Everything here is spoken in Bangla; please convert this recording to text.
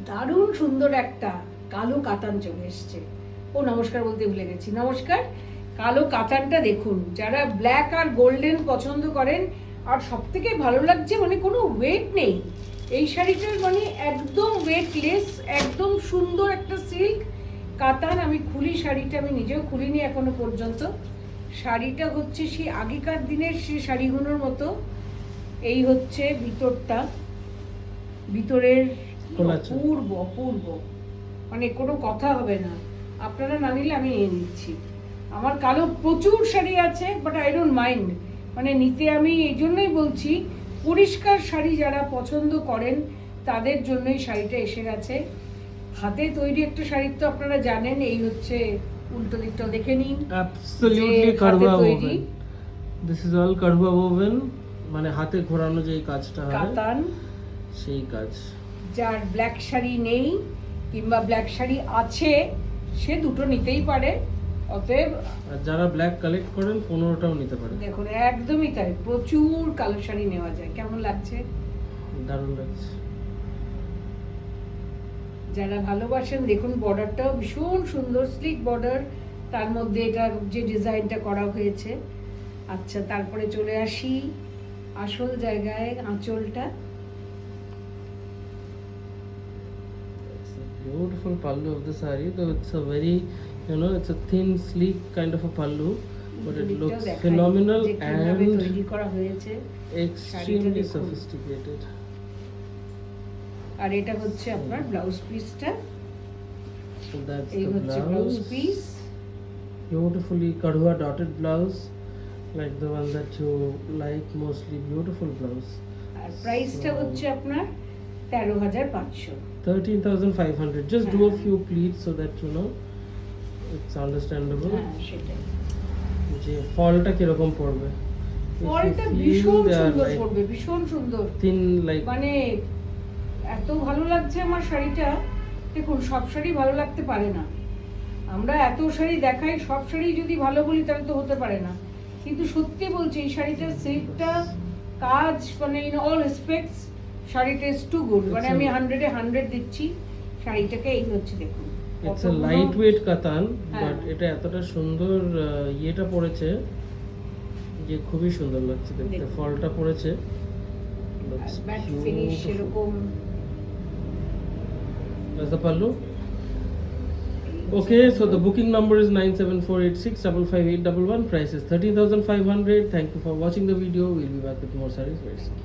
দারুণ সুন্দর একটা কালো কাতান চলে এসছে। ও নমস্কার বলতে ভুলে গেছি, নমস্কার। কালো কাতানটা দেখুন, যারা ব্ল্যাক আর গোল্ডেন পছন্দ করেন, আর সব থেকে ভালো লাগছে মানে কোনো ওয়েট নেই এই শাড়িটার, মানে একদম ওয়েটলেস, একদম সুন্দর একটা সিল্ক কাতান। আমি খুলি শাড়িটা, আমি নিজেও খুলিনি এখনো পর্যন্ত। শাড়িটা হচ্ছে সেই আগেকার দিনের সেই শাড়িগুলোর মতো। এই হচ্ছে ভিতরটা, ভিতরের অপূর্ব অপূর্ব, মানে কোনো কথা হবে না। আপনারা না নিলে আমি নিয়ে নিচ্ছি। আমার কালো প্রচুর শাড়ি আছে, বাট আই ডোন্ট মাইন্ড, মানে নিতে আমি এই জন্যই বলছি, পরিষ্কার শাড়ি যারা পছন্দ করেন তাদের জন্যই শাড়িটা এসে গেছে। হাতে তৈরি একটা শাড়ি তো আপনারা জানেন। এই হচ্ছে উল্টো দিকটা দেখে নিন, অ্যাবসলিউটলি কারওয়া ওভেন। দিস ইজ অল কারওয়া ওভেন, মানে হাতে ঘোরানো যে কাজটা হয় কাতান, সেই কাজ। যার ব্ল্যাক শাড়ি নেই কিংবা ব্ল্যাক শাড়ি আছে সে দুটো নিতেই পারে। অতএব আর যারা ব্ল্যাক কালেক্ট করেন 15টাও নিতে পারে। দেখুন একদমই তাই, প্রচুর কালো শাড়ি নেওয়া যায়। কেমন লাগছে? দারুণ লাগছে। যারা ভালোবাসেন দেখুন, বর্ডারটাও ভীষণ সুন্দর, স্লিক বর্ডার, তার মধ্যে এটা যে ডিজাইনটা করা হয়েছে। আচ্ছা, তারপরে চলে আসি আসল জায়গায়, আঁচলটা। Beautiful pallu of the saree, though it's a very, it's a thin, sleek kind of a pallu, but it looks phenomenal and তৈরি করা হয়েছে, extremely sophisticated. আর এটা হচ্ছে আপনার ব্লাউজ পিসটা। So that's এই the হচ্ছে blouse blouse. Piece, Beautifully kadhua dotted blouse, like the one that you like mostly. Beautiful blouse. আর প্রাইসটা হচ্ছে আপনার 13,500। 13,500. Just do a few pleats so that it's understandable. হ্যাঁ, সেটাই। যে ফলটা কিরকম পড়বে? ফলটা ভীষণ সুন্দর পড়বে, ভীষণ সুন্দর। Thin like, মানে এত ভালো লাগছে আমার শাড়িটা। দেখুন, সব শাড়ি ভালো লাগতে পারে না, আমরা এত শাড়ি দেখাই, সব শাড়ি যদি ভালো বলি তাহলে তো হতে পারে না। কিন্তু সত্যি বলছি, এই শাড়িটার সিল্কটা, কাজ, মানে ইন অল রেসপেক্টস শাড়িটা ইজ টু গুড। মানে আমি 100-এ 100 দিচ্ছি শাড়িটাকে। এই হচ্ছে দেখুন, it's a lightweight কাতান, হ্যাঁ। but এটা এতটা সুন্দর ইয়েটা পড়েছে যে খুবই সুন্দর লাগছে দেখতে। দেখুন। ফলটা পড়েছে, looks ম্যাট ফিনিশ beautiful. এরকম। That's the pallu. Okay, so the booking number is 9748655811. Price is 13,500. Thank you for watching the video. We'll be back with more sarees very soon.